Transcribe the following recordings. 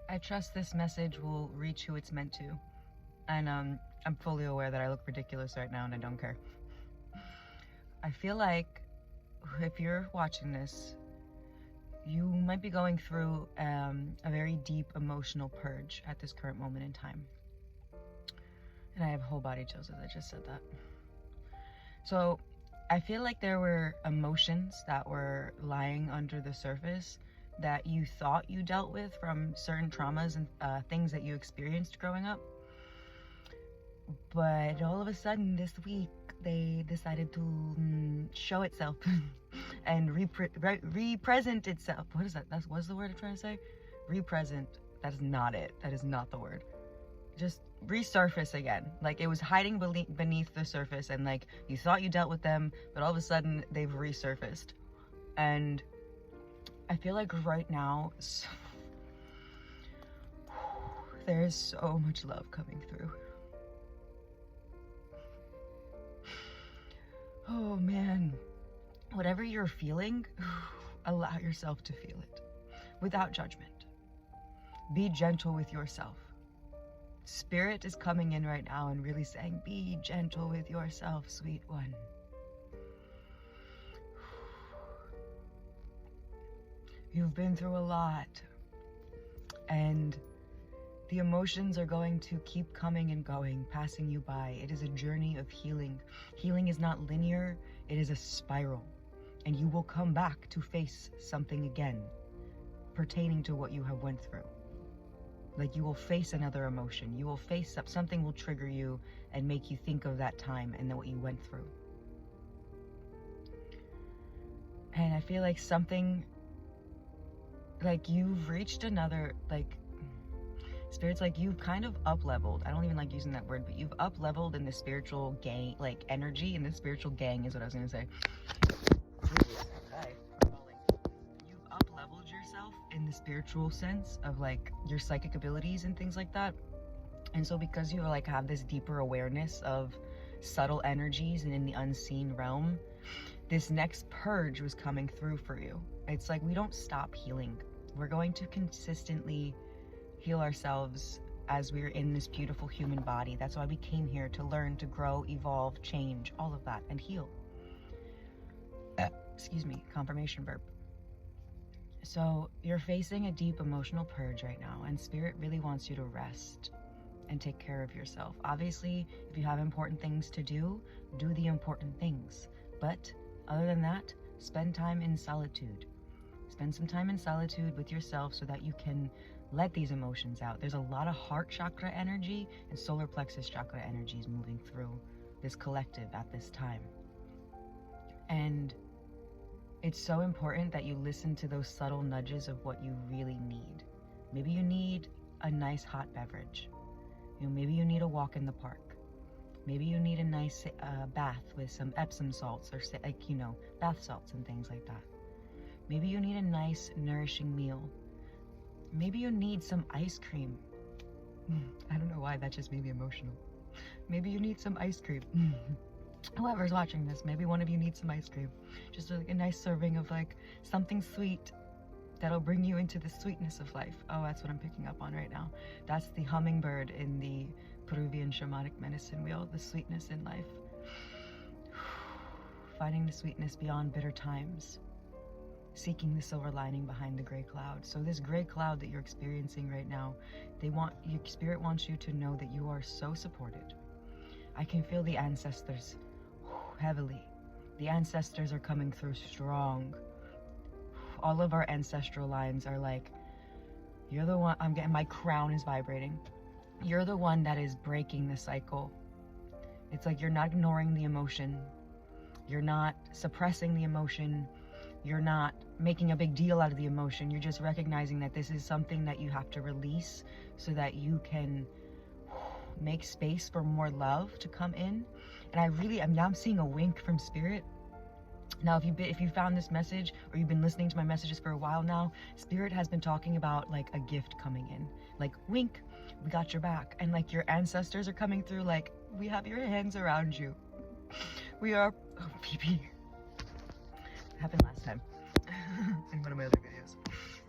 I trust this message will reach who it's meant to. And I'm fully aware that I look ridiculous right now and I don't care. I feel like if you're watching this, you might be going through a very deep emotional purge at this current moment in time. And I have whole body chills as I just said that. So I feel like there were emotions that were lying under the surface that you thought you dealt with from certain traumas and things that you experienced growing up. But all of a sudden this week, they decided to show itself and represent itself. What is that? What's the word I'm trying to say? Represent. That is not it. That is not the word. Just resurface again. Like it was hiding beneath the surface and like you thought you dealt with them, but all of a sudden they've resurfaced. And I feel like right now, there is so much love coming through. Oh man, whatever you're feeling, allow yourself to feel it without judgment. Be gentle with yourself. Spirit is coming in right now and really saying, be gentle with yourself, sweet one. You've been through a lot, and the emotions are going to keep coming and going, passing you by. It is a journey of healing. Healing is not linear, it is a spiral. And you will come back to face something again pertaining to what you have went through. Like you will face another emotion. You will face something will trigger you and make you think of that time and then what you went through. And I feel like something, like you've reached another, like, Spirit's like you've kind of up-leveled. I don't even like using that word, but you've up-leveled in the spiritual gang, like energy in the spiritual gang is what I was gonna say. You've up-leveled yourself in the spiritual sense of like your psychic abilities and things like that. And so because you like have this deeper awareness of subtle energies and in the unseen realm, this next purge was coming through for you. It's like we don't stop healing. We're going to consistently heal ourselves as we're in this beautiful human body. That's why we came here, to learn, to grow, evolve, change, all of that, and heal. Excuse me, confirmation verb. So you're facing a deep emotional purge right now, and Spirit really wants you to rest and take care of yourself. Obviously, if you have important things to do, do the important things. But other than that, spend time in solitude. Spend some time in solitude with yourself so that you can let these emotions out. There's a lot of heart chakra energy and solar plexus chakra energies moving through this collective at this time. And it's so important that you listen to those subtle nudges of what you really need. Maybe you need a nice hot beverage. Maybe you need a walk in the park. Maybe you need a nice bath with some Epsom salts or bath salts and things like that. Maybe you need a nice nourishing meal. Maybe you need some ice cream. I don't know why that just made me emotional. Maybe you need some ice cream. Whoever's watching this, maybe one of you needs some ice cream. Just a nice serving of like something sweet that'll bring you into the sweetness of life. Oh, that's what I'm picking up on right now. That's the hummingbird in the Peruvian Shamanic medicine wheel, the sweetness in life. Finding the sweetness beyond bitter times. Seeking the silver lining behind the gray cloud. So this gray cloud that you're experiencing right now, your Spirit wants you to know that you are so supported. I can feel the ancestors heavily. The ancestors are coming through strong. All of our ancestral lines are like, you're the one, my crown is vibrating. You're the one that is breaking the cycle. It's like you're not ignoring the emotion. You're not suppressing the emotion. You're not making a big deal out of the emotion. You're just recognizing that this is something that you have to release so that you can make space for more love to come in. And I'm seeing a wink from Spirit. Now, if you found this message or you've been listening to my messages for a while now, Spirit has been talking about like a gift coming in. Like, wink, we got your back. And like your ancestors are coming through like, we have your hands around you. We are, oh, baby. Happened last time in one of my other videos.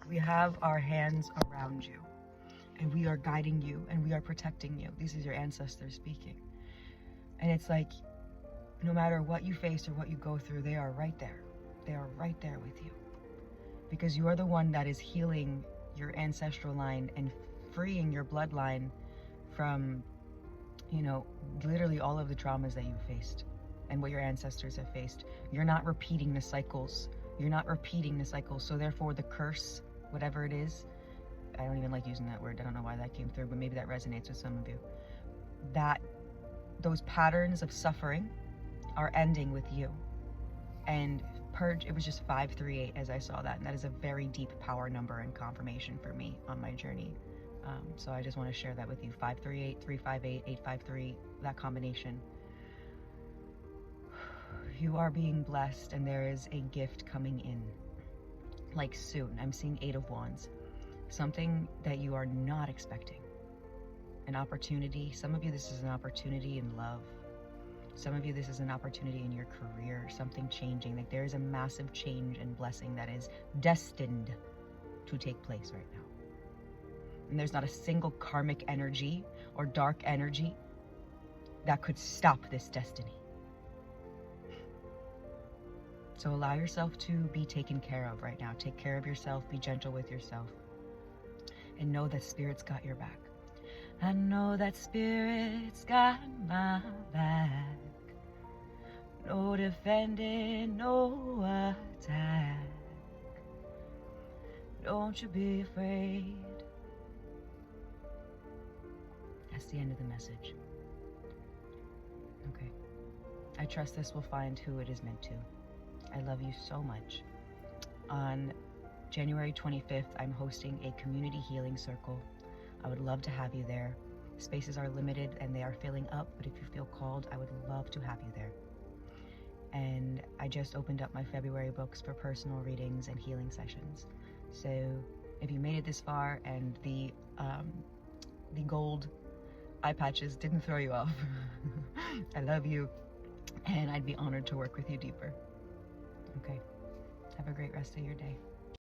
We have our hands around you. And we are guiding you and we are protecting you. This is your ancestors speaking. And it's like, no matter what you face or what you go through, they are right there. They are right there with you. Because you are the one that is healing your ancestral line and freeing your bloodline from, you know, literally all of the traumas that you've faced and what your ancestors have faced. You're not repeating the cycles. You're not repeating the cycles. So therefore the curse, whatever it is, I don't even like using that word. I don't know why that came through, but maybe that resonates with some of you. That those patterns of suffering are ending with you. And purge, it was just 538 as I saw that. And that is a very deep power number and confirmation for me on my journey. So I just want to share that with you. 538, 358, 853, that combination. You are being blessed and there is a gift coming in. Like soon. I'm seeing 8 of Wands. Something that you are not expecting. An opportunity. Some of you, this is an opportunity in love. Some of you, this is an opportunity in your career. Something changing. Like there is a massive change and blessing that is destined to take place right now. And there's not a single karmic energy or dark energy that could stop this destiny. So allow yourself to be taken care of right now. Take care of yourself. Be gentle with yourself. And know that Spirit's got your back. I know that Spirit's got my back. No defending, no attack. Don't you be afraid. That's the end of the message. Okay. I trust this will find who it is meant to. I love you so much. On January 25th, I'm hosting a community healing circle. I would love to have you there. Spaces are limited and they are filling up, but if you feel called, I would love to have you there. And I just opened up my February books for personal readings and healing sessions. So if you made it this far and the gold eye patches didn't throw you off, I love you and I'd be honored to work with you deeper. Okay, have a great rest of your day.